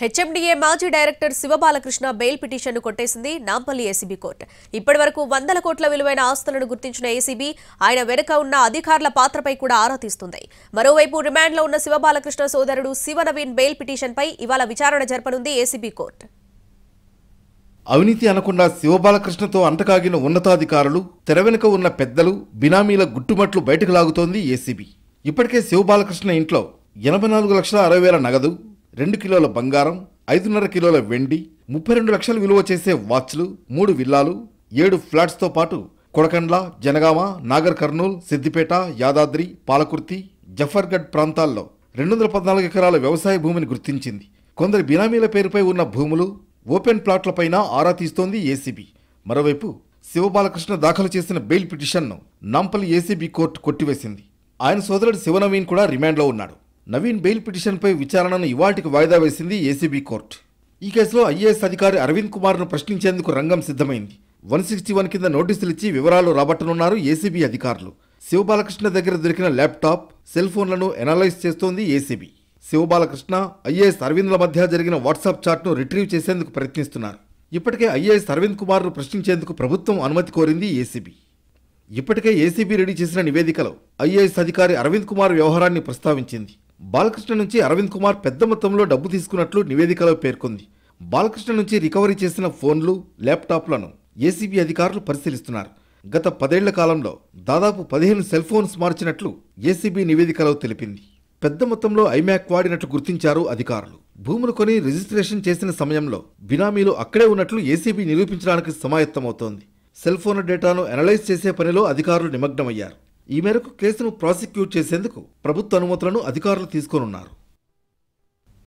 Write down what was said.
HMDA మాజీ director Shiva Balakrishna bail పిటిషన్ను కొట్టేసింది నాంపల్లి ఏసీబీ కోర్టు. ఇప్పటివరకు 100 కోట్ల విలువైన ఆస్తులను గుర్తించిన ఏసీబీ ఆయన వెనుక ఉన్న అధికారుల పాత్రపై కూడా ఆరా తీస్తుంది. మరోవైపు రిమాండ్లో ఉన్న శివబాలకృష్ణ సోదరుడు శివనవీన్ బెయిల్ పిటిషన్పై ఇవాళ విచారణ జరపనుంది ఏసీబీ కోర్టు. అవినీతి అనకుండా శివబాలకృష్ణతో అంటకాగిన ఉన్నతాధికారులు, తెర వెనుక ఉన్న పెద్దలు, బినామీల గుట్టుమట్లు బయటకు లాగుతోంది ఏసీబీ. ఇప్పటికే శివబాలకృష్ణ ఇంట్లో 84,60,000 నగదు, 2 కిలోల బంగారం, 5.5 కిలోల వెండి, 32 లక్షలు విలువ చేసే వాచ్లు, 3 విల్లాలు, 7 ఫ్లాట్స్తో పాటు కొడకండ్ల, జనగామ, నాగర్ కర్నూల్, సిద్దిపేట, యాదాద్రి, పాలకుర్తి, జఫర్గఢ్ ప్రాంతాల్లో 214 ఎకరాల వ్యవసాయ భూమిని గుర్తించింది. కొందరి బినామీల పేరుపై ఉన్న భూములు, ఓపెన్ ప్లాట్లపైన ఆరా తీస్తోంది ఏసీబీ. మరోవైపు శివబాలకృష్ణ దాఖలు చేసిన బెయిల్ పిటిషన్ను నాంపల్లి ఏసీబీ కోర్టు కొట్టివేసింది. ఆయన సోదరుడు శివనవీన్ కూడా రిమాండ్లో ఉన్నాడు. నవీన్ బెయిల్ పిటిషన్పై విచారణను ఇవాళకి వాయిదా వేసింది ఏసీబీ కోర్టు. ఈ కేసులో ఐఏఎస్ అధికారి అరవింద్ కుమార్ను ప్రశ్నించేందుకు రంగం సిద్ధమైంది. 161 కింద నోటీసులు ఇచ్చి వివరాలు రాబట్టనున్నారు ఏసీబీ అధికారులు. శివబాలకృష్ణ దగ్గర దొరికిన ల్యాప్టాప్, సెల్ ఫోన్లను ఎనలైజ్ చేస్తోంది ఏసీబీ. శివబాలకృష్ణ, ఐఏఎస్ అరవింద్ల మధ్య జరిగిన వాట్సాప్ చాట్ను రిట్రీవ్ చేసేందుకు ప్రయత్నిస్తున్నారు. ఇప్పటికే ఐఏఎస్ అరవింద్ కుమార్ను ప్రశ్నించేందుకు ప్రభుత్వం అనుమతి కోరింది ఏసీబీ. ఇప్పటికే ఏసీబీ రెడీ చేసిన నివేదికలో ఐఏఎస్ అధికారి అరవింద్ కుమార్ వ్యవహారాన్ని ప్రస్తావించింది. బాలకృష్ణ నుంచి అరవింద్ కుమార్ పెద్ద మొత్తంలో డబ్బు తీసుకున్నట్లు నివేదికలో పేర్కొంది. బాలకృష్ణ నుంచి రికవరీ చేసిన ఫోన్లు, ల్యాప్టాప్లను ఏసీబీ అధికారులు పరిశీలిస్తున్నారు. గత 10 ఏళ్ల కాలంలో దాదాపు 15 సెల్ ఫోన్స్ మార్చినట్లు ఏసీబీ నివేదికలో తెలిపింది. పెద్ద మొత్తంలో ఐమ్యాక్ వాడినట్లు గుర్తించారు అధికారులు. భూములు కొని రిజిస్ట్రేషన్ చేసిన సమయంలో బినామీలు అక్కడే ఉన్నట్లు ఏసీబీ నిరూపించడానికి సమాయత్తమవుతోంది. సెల్ ఫోన్ డేటాను అనలైజ్ చేసే పనిలో అధికారులు నిమగ్నమయ్యారు. ఈ మేరకు కేసును ప్రాసిక్యూట్ చేసేందుకు ప్రభుత్వ అనుమతులను అధికారులు తీసుకోనున్నారు.